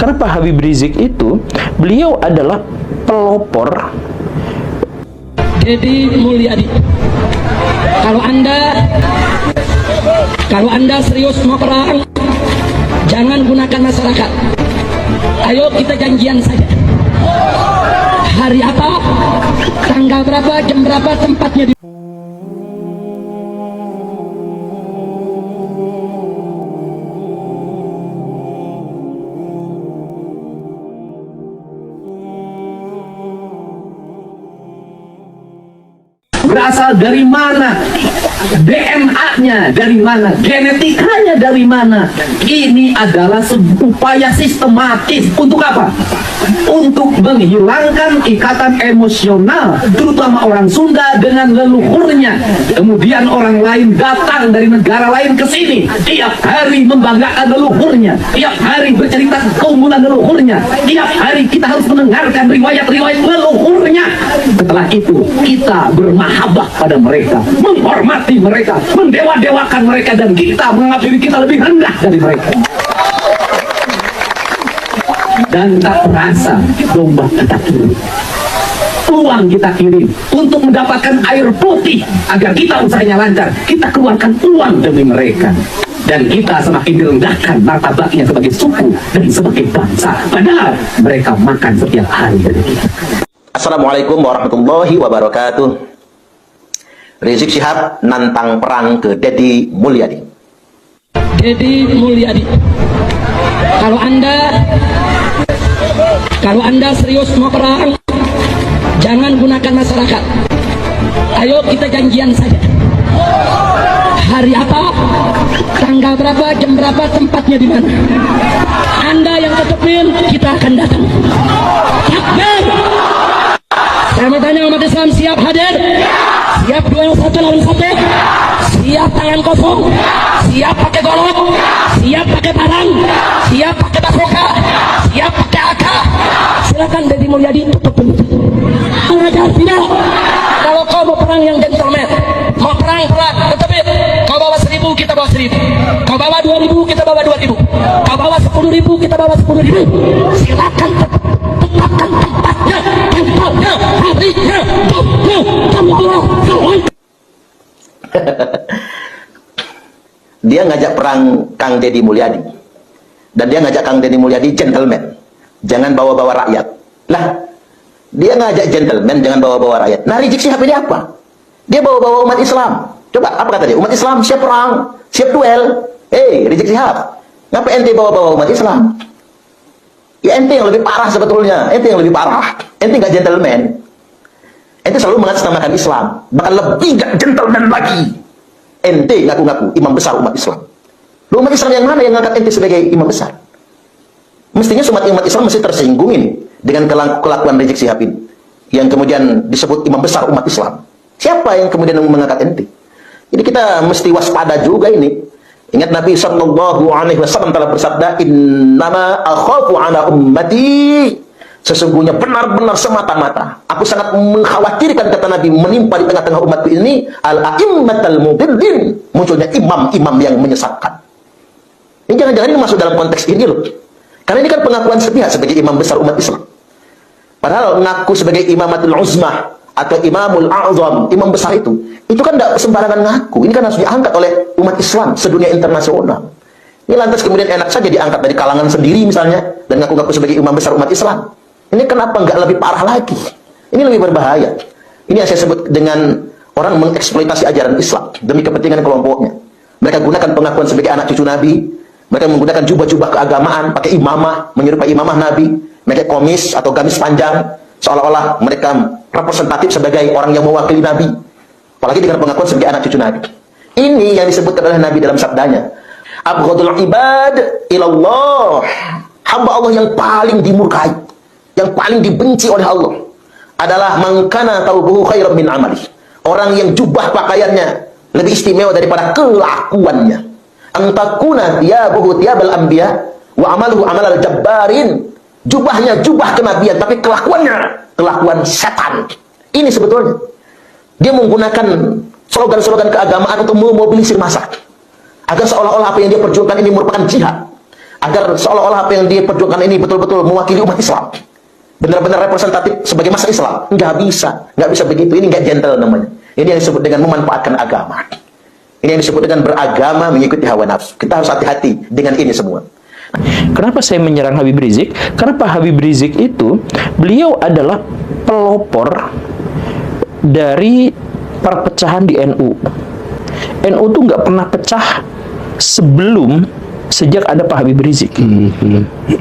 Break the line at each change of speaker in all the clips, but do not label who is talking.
Karena Pak Habib Rizik itu, beliau adalah pelopor
Deddy Mulyadi. Kalau Anda serius mau perang, jangan gunakan masyarakat. Ayo kita janjian saja. Hari apa, tanggal berapa, jam berapa, tempatnya di
berasal dari mana, DNA-nya dari mana, genetikanya dari mana. Ini adalah upaya sistematis untuk apa? Untuk menghilangkan ikatan emosional, terutama orang Sunda dengan leluhurnya. Kemudian orang lain datang dari negara lain ke sini, tiap hari membanggakan leluhurnya, tiap hari bercerita keunggulan leluhurnya, tiap hari kita harus mendengarkan riwayat-riwayat leluhurnya. Setelah itu kita bermahabbah pada mereka, menghormati mereka, mendewa-dewakan mereka, dan kita menganggap diri kita lebih rendah dari mereka. Dan tak terasa domba kita kirim, uang kita kirim untuk mendapatkan air putih agar kita usahanya lancar. Kita keluarkan uang demi mereka, dan kita semakin direndahkan martabatnya sebagai suku dan sebagai bangsa, padahal mereka makan setiap hari dari kita.
Assalamualaikum warahmatullahi wabarakatuh. Rizik Syihab nantang perang ke Deddy Mulyadi.
Deddy Mulyadi. Kalau Anda serius mau perang, jangan gunakan masyarakat. Ayo kita janjian saja. Hari apa, tanggal berapa, jam berapa, tempatnya di mana. Anda yang tetepin, kita akan datang. Takbir! Saya mau tanya umat Islam, siap hadir? Siap duel satu lawan satu? Siap tangan kosong? Siap pakai golok? Siap pakai parang? Siap pakai basoka? Siap pakai AK? Silakan Deddy Mulyadi tutup pintu. Mengajar tidak. Kalau kau mau perang yang gentleman, mau perang, tetapin. Kau bawa 1.000, kita bawa 1.000. Kau bawa 2.000, kita bawa 2.000. Kau bawa 10.000, kita bawa 10.000. Silakan tetapkan tempatnya, tempatnya, harinya, waktu, Allah.
Dia ngajak perang Kang Deddy Mulyadi, dan dia ngajak Kang Deddy Mulyadi gentleman, jangan bawa-bawa rakyat. Lah, dia ngajak gentleman, jangan bawa-bawa rakyat. Nah, Rizik Syihab ini apa? Dia bawa-bawa umat Islam. Coba, apa kata dia? Umat Islam siap perang, siap duel. Rizik Syihab, ngapa ente bawa-bawa umat Islam? Ya ente yang lebih parah sebetulnya. Ente yang lebih parah. Ente nggak gentleman. Ente selalu mengatasnamakan Islam, bahkan lebih nggak gentleman lagi. Ente ngaku-ngaku imam besar umat Islam. Lu umat Islam yang mana yang ngangkat ente sebagai imam besar? Mestinya umat Islam mesti tersinggung ini dengan kelakuan Rizik Syihab ini, yang kemudian disebut imam besar umat Islam. Siapa yang kemudian mengangkat ente? Jadi kita mesti waspada juga ini. Ingat Nabi SAW telah bersabda, innama akhafu ala ummati, sesungguhnya benar-benar semata-mata aku sangat mengkhawatirkan, kata Nabi, menimpa di tengah-tengah umatku ini al-a'immatal mudillin, munculnya imam-imam yang menyesatkan. Ini jangan-jangan ini masuk dalam konteks ini loh, karena ini kan pengakuan sepihak sebagai imam besar umat Islam. Padahal mengaku sebagai imamatul uzmah atau imamul a'zam, imam besar itu kan tidak sembarangan ngaku. Ini kan harus diangkat oleh umat Islam sedunia internasional. Ini lantas kemudian enak saja diangkat dari kalangan sendiri misalnya, dan ngaku-ngaku sebagai imam besar umat Islam. Ini kenapa nggak lebih parah lagi? Ini lebih berbahaya. Ini yang saya sebut dengan orang mengeksploitasi ajaran Islam demi kepentingan kelompoknya. Mereka gunakan pengakuan sebagai anak cucu Nabi. Mereka menggunakan jubah-jubah keagamaan, pakai imamah, menyerupai imamah Nabi. Mereka komis atau gamis panjang, seolah-olah mereka representatif sebagai orang yang mewakili Nabi. Apalagi dengan pengakuan sebagai anak cucu Nabi. Ini yang disebutkan oleh Nabi dalam sabdanya, abghadul ibad ilallah, hamba Allah yang paling dimurkai, yang paling dibenci oleh Allah adalah man kana thawbuhu khairan min amali, orang yang jubah pakaiannya lebih istimewa daripada kelakuannya. Antakuna thiyabuhu thiyabal anbiya wa amaluhu amalal jabbarin, jubahnya jubah kenabian tapi kelakuannya kelakuan setan. Ini sebetulnya dia menggunakan slogan-slogan keagamaan untuk memobilisir massa, agar seolah-olah apa yang dia perjuangkan ini merupakan jihad, agar seolah-olah apa yang dia perjuangkan ini betul-betul mewakili umat Islam, benar-benar representatif sebagai masa Islam. Nggak bisa begitu. Ini nggak gentle namanya. Ini yang disebut dengan memanfaatkan agama. Ini yang disebut dengan beragama mengikuti hawa nafsu. Kita harus hati-hati dengan ini semua.
Kenapa saya menyerang Habib Rizik? Karena Pak Habib Rizik itu, beliau adalah pelopor dari perpecahan di NU. NU tuh nggak pernah pecah sejak ada Pak Habib Rizik.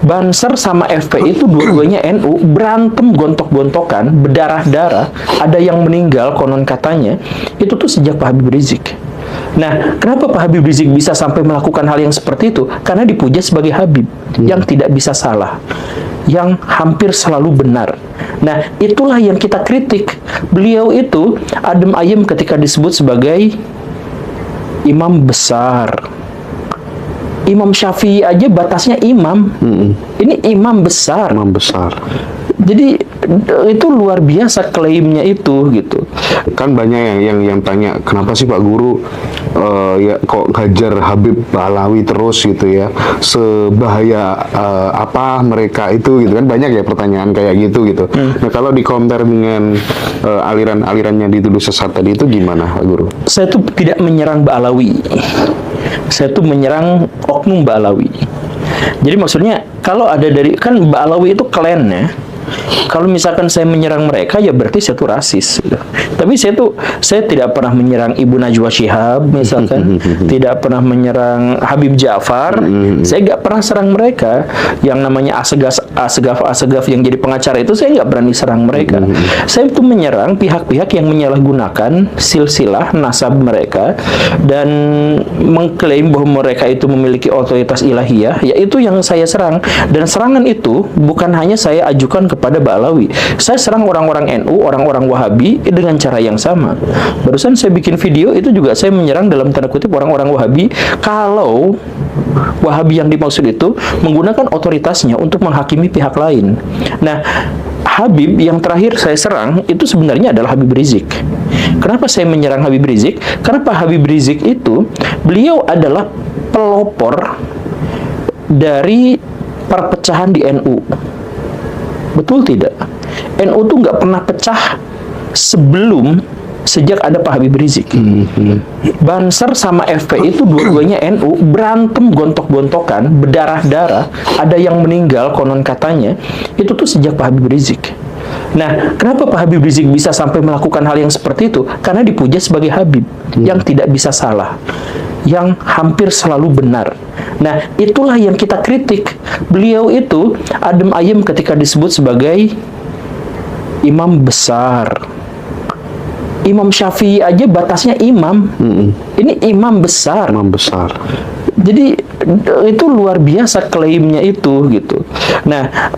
Banser sama FPI itu dua-duanya NU, berantem gontok-gontokan, berdarah-darah, ada yang meninggal konon katanya, itu tuh sejak Pak Habib Rizik. Nah, kenapa Pak Habib Rizik bisa sampai melakukan hal yang seperti itu? Karena dipuja sebagai Habib, yang tidak bisa salah, yang hampir selalu benar. Nah, itulah yang kita kritik. Beliau itu adem ayem ketika disebut sebagai imam besar. Imam Syafi'i aja batasnya imam. Ini imam besar.
Imam besar.
Jadi itu luar biasa klaimnya itu gitu.
Kan banyak yang tanya, kenapa sih Pak Guru ya kok ngajar Habib Alawi terus gitu ya? Sebahaya apa mereka itu gitu kan, banyak ya pertanyaan kayak gitu. Nah, kalau di compare dengan aliran-alirannya dituduh sesat tadi itu gimana Pak Guru?
Saya tuh tidak menyerang Mbak Alawi. Saya tuh menyerang oknum Mbak Alawi. Jadi maksudnya kalau ada kan Mbak Alawi itu klan ya. Kalau misalkan saya menyerang mereka, ya berarti saya tuh rasis gitu. Tapi saya tidak pernah menyerang Ibu Najwa Shihab misalkan, tidak pernah menyerang Habib Ja'far. Saya nggak pernah serang mereka. Yang namanya Asegaf yang jadi pengacara itu, saya nggak berani serang mereka. Saya tuh menyerang pihak-pihak yang menyalahgunakan silsilah nasab mereka dan mengklaim bahwa mereka itu memiliki otoritas ilahiyah. Ya itu yang saya serang. Dan serangan itu bukan hanya saya ajukan kepada Ba'alawi. Saya serang orang-orang NU, orang-orang Wahabi dengan cara yang sama. Barusan saya bikin video itu juga saya menyerang dalam tanda kutip orang-orang Wahabi kalau Wahabi yang dimaksud itu menggunakan otoritasnya untuk menghakimi pihak lain. Nah, Habib yang terakhir saya serang itu sebenarnya adalah Habib Rizik. Kenapa saya menyerang Habib Rizik? Karena Pak Habib Rizik itu, beliau adalah pelopor dari perpecahan di NU. Betul tidak? NU tuh nggak pernah pecah sejak ada Pak Habib Rizik. Banser sama FPI itu dua-duanya NU, berantem gontok-gontokan, berdarah-darah, ada yang meninggal konon katanya, itu tuh sejak Pak Habib Rizik. Nah, kenapa Pak Habib Rizik bisa sampai melakukan hal yang seperti itu? Karena dipuja sebagai Habib, yang tidak bisa salah, yang hampir selalu benar. Nah, itulah yang kita kritik. Beliau itu adem ayem ketika disebut sebagai imam besar. Imam Syafi'i aja batasnya imam. Ini imam besar.
Imam besar.
Jadi itu luar biasa klaimnya itu gitu. Nah,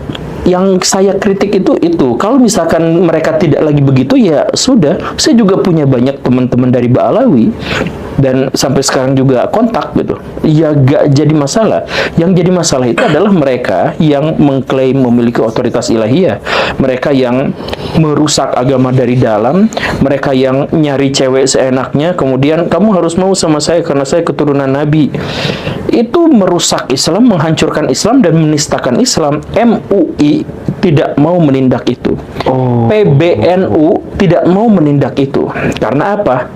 yang saya kritik itu kalau misalkan mereka tidak lagi begitu, ya sudah. Saya juga punya banyak teman-teman dari Ba'alawi dan sampai sekarang juga kontak gitu. Ya gak jadi masalah. Yang jadi masalah itu adalah mereka yang mengklaim memiliki otoritas ilahiyah, mereka yang merusak agama dari dalam, mereka yang nyari cewek seenaknya, kemudian kamu harus mau sama saya karena saya keturunan Nabi. Itu merusak Islam, menghancurkan Islam dan menistakan Islam. MUI tidak mau menindak itu. PBNU tidak mau menindak itu. Karena apa?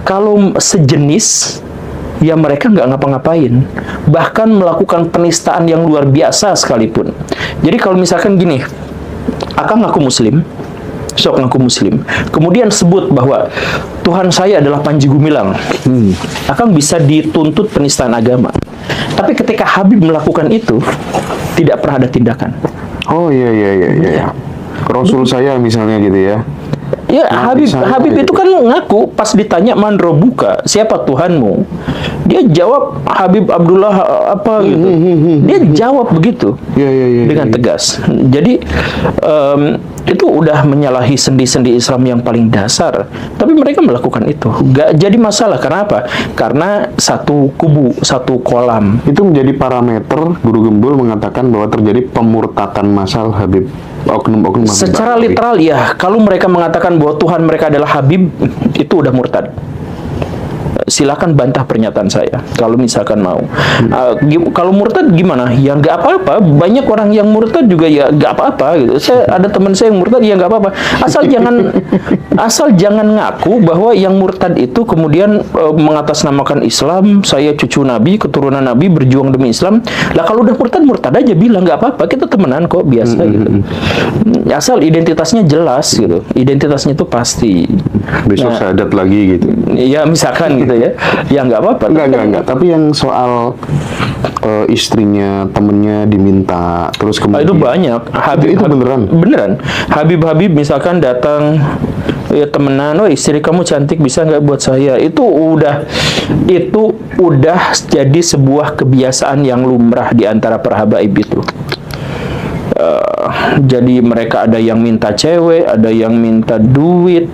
Kalau sejenis, ya mereka nggak ngapa-ngapain. Bahkan melakukan penistaan yang luar biasa sekalipun. Jadi kalau misalkan gini, Akang ngaku Muslim, sok ngaku Muslim, kemudian sebut bahwa Tuhan saya adalah Panji Gumilang, Akang bisa dituntut penistaan agama. Tapi ketika Habib melakukan itu, tidak pernah ada tindakan.
Oh iya. Rasul saya misalnya gitu ya.
Ya, Habib itu kan ngaku pas ditanya man robuka, siapa Tuhanmu? Dia jawab Habib Abdullah apa gitu. Dia jawab begitu. Dengan tegas. Jadi itu udah menyalahi sendi-sendi Islam yang paling dasar. Tapi mereka melakukan itu. Gak jadi masalah. Karena apa? Karena satu kubu, satu kolam.
Itu menjadi parameter Guru Gembul mengatakan bahwa terjadi pemurtatan massal Habib, oknum-oknum Habib.
Secara literal ya, kalau mereka mengatakan bahwa Tuhan mereka adalah Habib, itu udah murtad. silakan bantah pernyataan saya kalau misalkan mau. Kalau murtad gimana? Ya nggak apa-apa. Banyak orang yang murtad juga ya nggak apa-apa gitu. Saya ada teman saya yang murtad, ya nggak apa-apa. Asal jangan ngaku bahwa yang murtad itu kemudian mengatasnamakan Islam, saya cucu Nabi, keturunan Nabi, berjuang demi Islam. Lah kalau udah murtad aja bilang nggak apa-apa, kita temenan kok, biasa gitu. Asal identitasnya jelas gitu, identitasnya itu pasti.
Besok syahadat lagi gitu.
Ya misalkan gitu ya, ya nggak apa-apa.
Enggak. Tapi yang soal istrinya, temennya diminta, terus kemudian
itu banyak.
Itu beneran?
Habib misalkan datang, ya temenan, oh istri kamu cantik, bisa nggak buat saya? Itu udah jadi sebuah kebiasaan yang lumrah di antara para habaib itu. Jadi mereka ada yang minta cewek, ada yang minta duit.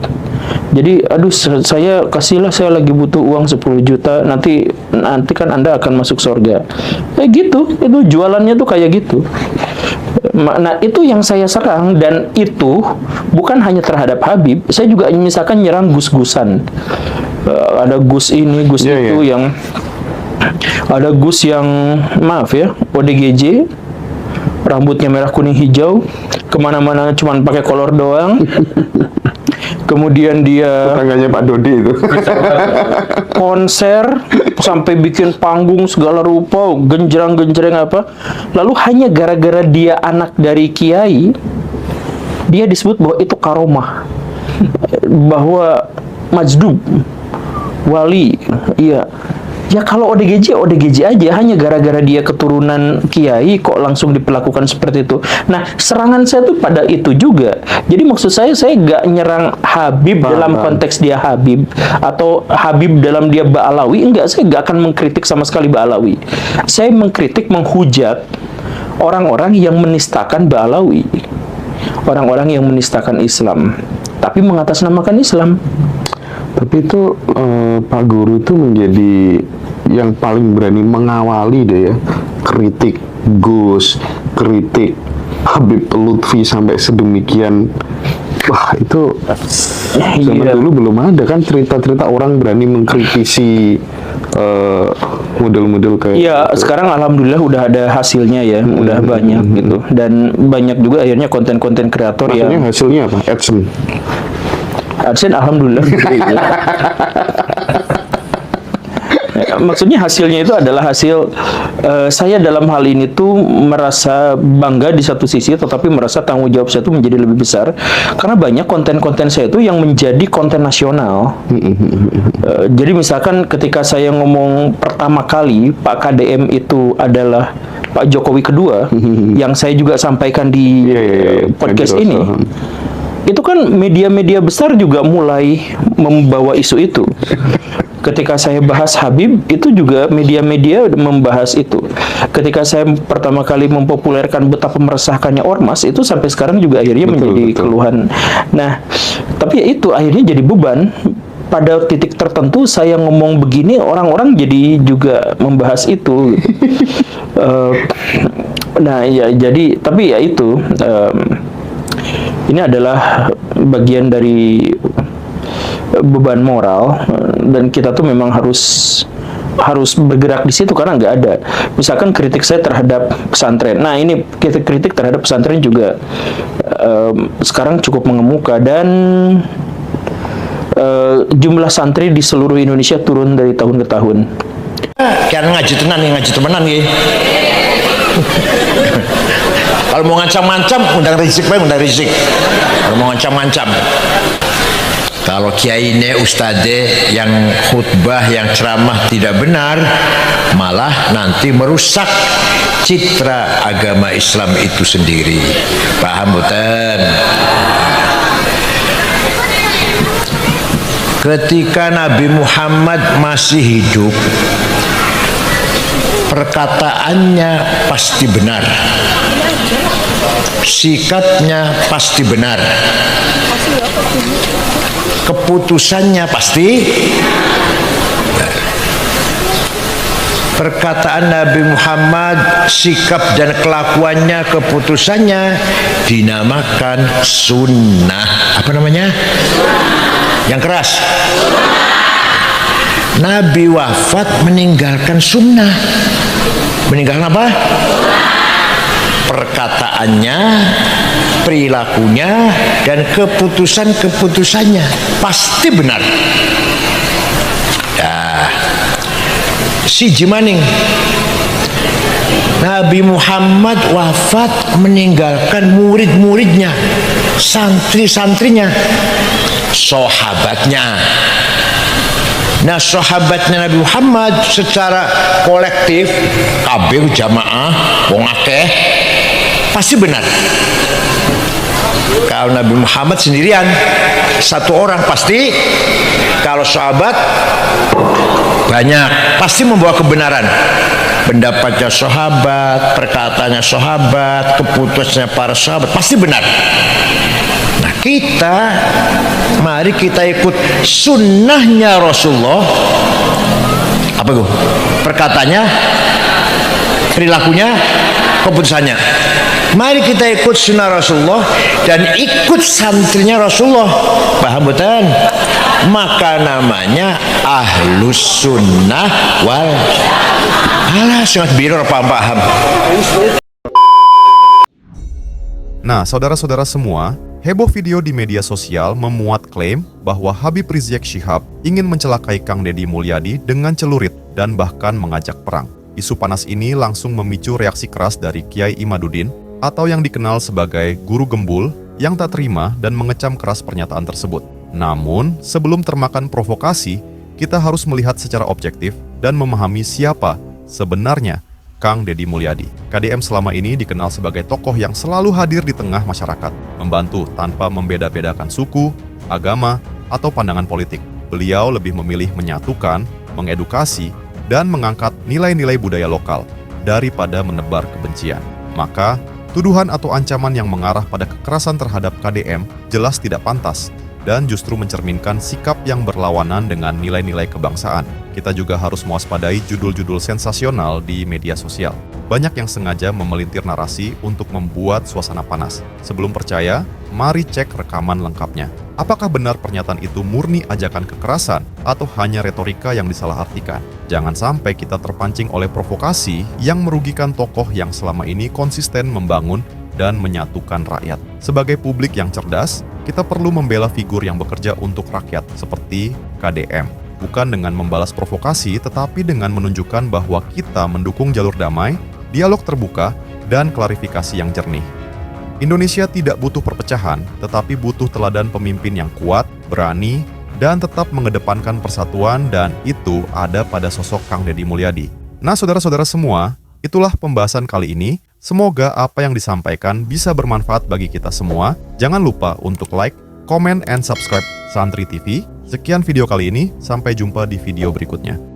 Jadi, aduh, saya kasihlah, saya lagi butuh uang 10 juta, nanti kan Anda akan masuk surga. Gitu, itu jualannya tuh kayak gitu. Nah, itu yang saya serang, dan itu bukan hanya terhadap Habib, saya juga misalkan nyerang gus-gusan. Ada gus ini, gus itu yang ada gus yang, maaf ya, ODGJ, rambutnya merah kuning hijau, kemana-mana cuman pakai kolor doang. Kemudian dia
tetangganya Pak Dodi itu
konser sampai bikin panggung segala rupa, genjreng apa. Lalu hanya gara-gara dia anak dari kiai, dia disebut bahwa itu karomah, bahwa majdub, wali. Iya. Ya kalau ODGJ aja, hanya gara-gara dia keturunan kiai kok langsung diperlakukan seperti itu. Nah, serangan saya tuh pada itu juga. Jadi maksud saya nggak nyerang Habib dalam konteks dia Habib, atau Habib dalam dia Ba'alawi. Enggak, saya nggak akan mengkritik sama sekali Ba'alawi. Saya mengkritik, menghujat orang-orang yang menistakan Ba'alawi, orang-orang yang menistakan Islam, tapi mengatasnamakan Islam.
Tapi itu Pak Guru itu menjadi yang paling berani mengawali deh ya, kritik Gus, kritik Habib Lutfi sampai sedemikian. Wah, itu zaman dulu belum ada kan cerita-cerita orang berani mengkritisi model-model kayak
ya
gitu.
Sekarang alhamdulillah udah ada hasilnya ya, udah banyak gitu, dan banyak juga akhirnya konten-konten kreator.
Maksudnya
yang
hasilnya apa?
AdSense alhamdulillah. Maksudnya hasilnya itu adalah hasil saya dalam hal ini tuh merasa bangga di satu sisi, tetapi merasa tanggung jawab saya itu menjadi lebih besar karena banyak konten-konten saya itu yang menjadi konten nasional. Jadi misalkan ketika saya ngomong pertama kali Pak KDM itu adalah Pak Jokowi kedua, yang saya juga sampaikan di podcast ini, itu kan media-media besar juga mulai membawa isu itu. Ketika saya bahas Habib, itu juga media-media membahas itu. Ketika saya pertama kali mempopulerkan betapa meresahkannya ormas, itu sampai sekarang juga akhirnya menjadi keluhan. Nah, tapi ya itu akhirnya jadi beban. Pada titik tertentu saya ngomong begini, orang-orang jadi juga membahas itu. Nah, ya jadi, tapi ya itu, ini adalah bagian dari beban moral, dan kita tuh memang harus bergerak di situ karena nggak ada. Misalkan kritik saya terhadap pesantren. Nah, ini kritik terhadap pesantren juga sekarang cukup mengemuka, dan jumlah santri di seluruh Indonesia turun dari tahun ke tahun.
Karena ngaji temenan nih. Kalau mau ngancam-ngancam, undang Rizik. Kalau mau ngancam-ngancam. Kalau kiai ini ustadz yang khutbah, yang ceramah tidak benar, malah nanti merusak citra agama Islam itu sendiri. Paham betul? Ketika Nabi Muhammad masih hidup, perkataannya pasti benar, sikapnya pasti benar, keputusannya pasti benar. Perkataan Nabi Muhammad, sikap dan kelakuannya, keputusannya dinamakan sunnah. Apa namanya? Yang keras. Nabi wafat meninggalkan sunnah. Meninggalkan apa? Perkataannya, perilakunya, dan keputusan-keputusannya pasti benar. Ya, siji maning, Nabi Muhammad wafat meninggalkan murid-muridnya, santri-santrinya, sahabatnya. Nah, sahabatnya Nabi Muhammad secara kolektif, kabeh jamaah, wong akeh, pasti benar. Kalau Nabi Muhammad sendirian, satu orang pasti. Kalau sahabat banyak, pasti membawa kebenaran. Pendapatnya sahabat, perkataannya sahabat, keputusannya para sahabat, pasti benar. Nah, mari kita ikut sunnahnya Rasulullah. Apa itu? Perkataannya, perilakunya, keputusannya. Mari kita ikut sunnah Rasulullah dan ikut santrinya Rasulullah. Paham betul? Maka namanya ahlus sunnah wal. Alah, sangat biru paham.
Nah, saudara-saudara semua, heboh video di media sosial memuat klaim bahwa Habib Rizik Syihab ingin mencelakai Kang Deddy Mulyadi dengan celurit dan bahkan mengajak perang. Isu panas ini langsung memicu reaksi keras dari Kiai Imaduddin atau yang dikenal sebagai Guru Gembul yang tak terima dan mengecam keras pernyataan tersebut. Namun, sebelum termakan provokasi, kita harus melihat secara objektif dan memahami siapa sebenarnya Kang Deddy Mulyadi. KDM selama ini dikenal sebagai tokoh yang selalu hadir di tengah masyarakat, membantu tanpa membeda-bedakan suku, agama, atau pandangan politik. Beliau lebih memilih menyatukan, mengedukasi, dan mengangkat nilai-nilai budaya lokal daripada menebar kebencian. Maka, tuduhan atau ancaman yang mengarah pada kekerasan terhadap KDM jelas tidak pantas dan justru mencerminkan sikap yang berlawanan dengan nilai-nilai kebangsaan. Kita juga harus mewaspadai judul-judul sensasional di media sosial. Banyak yang sengaja memelintir narasi untuk membuat suasana panas. Sebelum percaya, mari cek rekaman lengkapnya. Apakah benar pernyataan itu murni ajakan kekerasan atau hanya retorika yang disalahartikan? Jangan sampai kita terpancing oleh provokasi yang merugikan tokoh yang selama ini konsisten membangun dan menyatukan rakyat. Sebagai publik yang cerdas, kita perlu membela figur yang bekerja untuk rakyat seperti KDM. Bukan dengan membalas provokasi, tetapi dengan menunjukkan bahwa kita mendukung jalur damai, dialog terbuka, dan klarifikasi yang jernih. Indonesia tidak butuh perpecahan, tetapi butuh teladan pemimpin yang kuat, berani, dan tetap mengedepankan persatuan, dan itu ada pada sosok Kang Deddy Mulyadi. Nah, saudara-saudara semua, itulah pembahasan kali ini. Semoga apa yang disampaikan bisa bermanfaat bagi kita semua. Jangan lupa untuk like, comment, and subscribe Santri TV. Sekian video kali ini, sampai jumpa di video berikutnya.